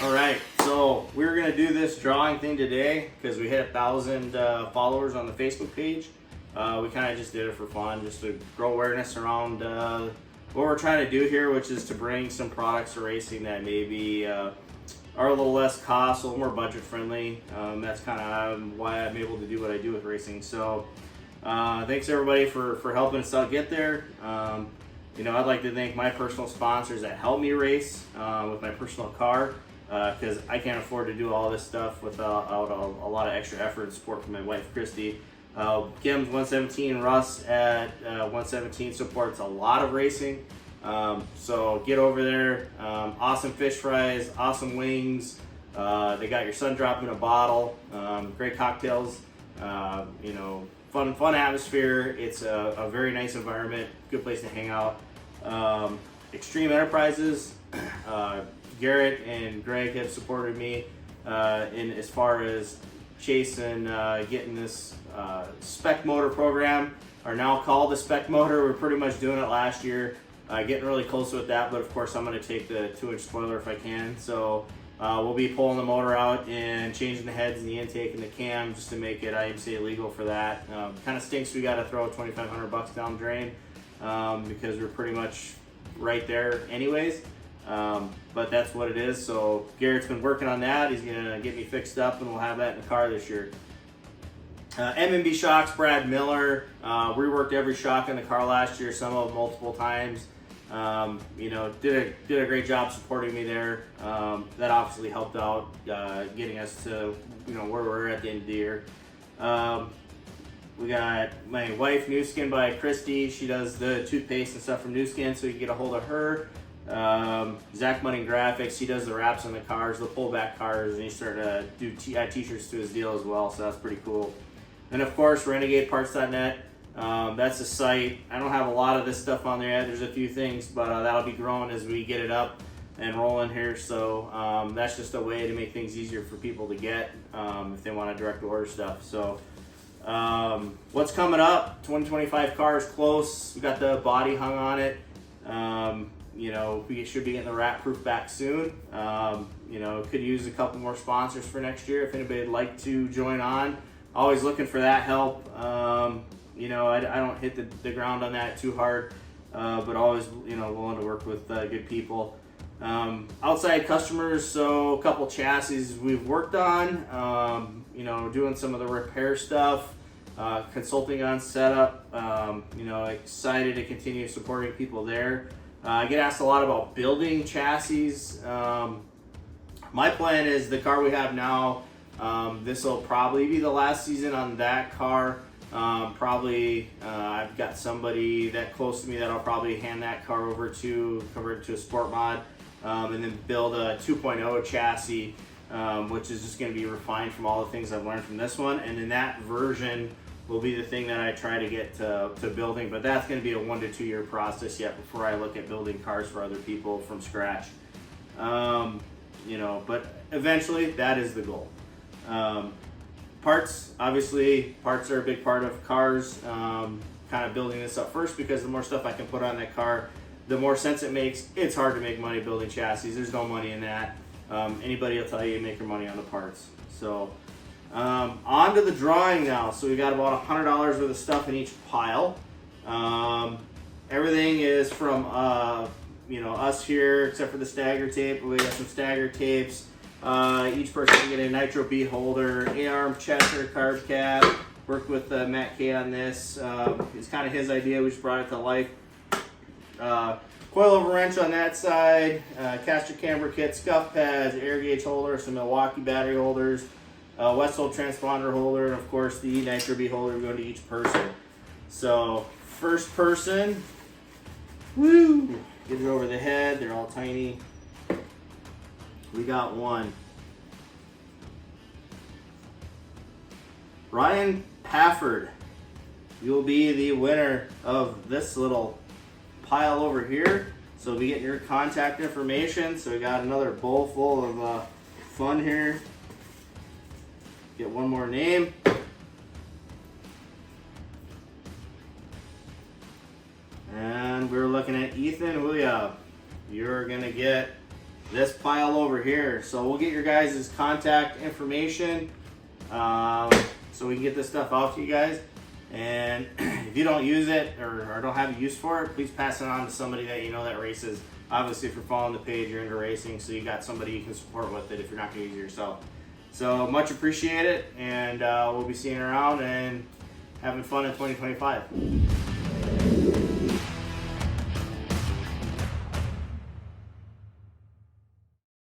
All right, so we're gonna do this drawing thing today because we hit 1,000 followers on the Facebook page. We kind of just did it for fun, just to grow awareness around what we're trying to do here, which is to bring some products to racing that maybe are a little less cost, a little more budget friendly. That's kind of why I'm able to do what I do with racing. So thanks everybody for helping us out get there. I'd like to thank my personal sponsors that help me race with my personal car, because I can't afford to do all this stuff without a lot of extra effort and support from my wife, Christy. Kim's 117 Russ at 117 supports a lot of racing. So get over there. Awesome fish fries, awesome wings. They got your sun drop in a bottle. Great cocktails. Fun atmosphere. It's a very nice environment. Good place to hang out. Extreme Enterprises. Garrett and Greg have supported me in as far as chasing getting this spec motor program, are now called the spec motor. We're pretty much doing it last year, getting really close with that, but of course I'm going to take the 2-inch spoiler if I can. So we'll be pulling the motor out and changing the heads and the intake and the cam just to make it IMCA legal for that. Kind of stinks we got to throw $2,500 down the drain because we're pretty much right there anyways. But that's what it is. So Garrett's been working on that. He's gonna get me fixed up, and we'll have that in the car this year. M&B Shocks, Brad Miller. Reworked every shock in the car last year, some of them multiple times. Did a great job supporting me there. That obviously helped out getting us to where we're at the end of the year. We got my wife, New Skin by Christy. She does the toothpaste and stuff from New Skin, so you can get a hold of her. Zach Money Graphics, he does the wraps on the cars, the pullback cars, and he started to do t-shirts to his deal as well, so that's pretty cool. And of course, RenegadeParts.net, that's the site. I don't have a lot of this stuff on there yet. There's a few things, but that'll be growing as we get it up and rolling here. So that's just a way to make things easier for people to get if they want to direct order stuff. So what's coming up? 2025 car is close. We got the body hung on it. We should be getting the rat proof back soon. Could use a couple more sponsors for next year if anybody would like to join on. Always looking for that help. I don't hit the ground on that too hard, but always willing to work with good people. Outside customers, so a couple chassis we've worked on. Doing some of the repair stuff, consulting on setup. Excited to continue supporting people there. I get asked a lot about building chassis. My plan is the car we have now, this will probably be the last season on that car. I've got somebody that close to me that I'll probably hand that car over to, convert it to a sport mod, and then build a 2.0 chassis, which is just going to be refined from all the things I've learned from this one. And then that version will be the thing that I try to get to building, but that's going to be a 1 to 2 year process yet before I look at building cars for other people from scratch. But eventually that is the goal. Parts, obviously, parts are a big part of cars. Kind of building this up first because the more stuff I can put on that car, the more sense it makes. It's hard to make money building chassis. There's no money in that. Anybody will tell you make your money on the parts. So on to the drawing now. So we got about $100 worth of stuff in each pile. Everything is from us here except for the stagger tape. We got some stagger tapes. Each person can get a Nitro B holder, A-arm, Chester, carb cap. Worked with Matt K on this. It's kind of his idea. We just brought it to life. Coilover wrench on that side, caster camber kit, scuff pads, air gauge holder, some Milwaukee battery holders, Westhold transponder holder, and of course the Nitro B holder going to each person. So first person, woo, get it over the head. They're all tiny. We got one. Ryan Pafford, you'll be the winner of this little pile over here. So we get your contact information. So we got another bowl full of fun here. Get one more name. And we're looking at Ethan Huya. You're gonna get this pile over over here. So we'll get your guys' contact information so we can get this stuff out to you guys. And if you don't use it or don't have a use for it, please pass it on to somebody that you know that races. Obviously, if you're following the page, you're into racing, so you got somebody you can support with it if you're not going to use it yourself. So much appreciate it, and we'll be seeing you around and having fun in 2025.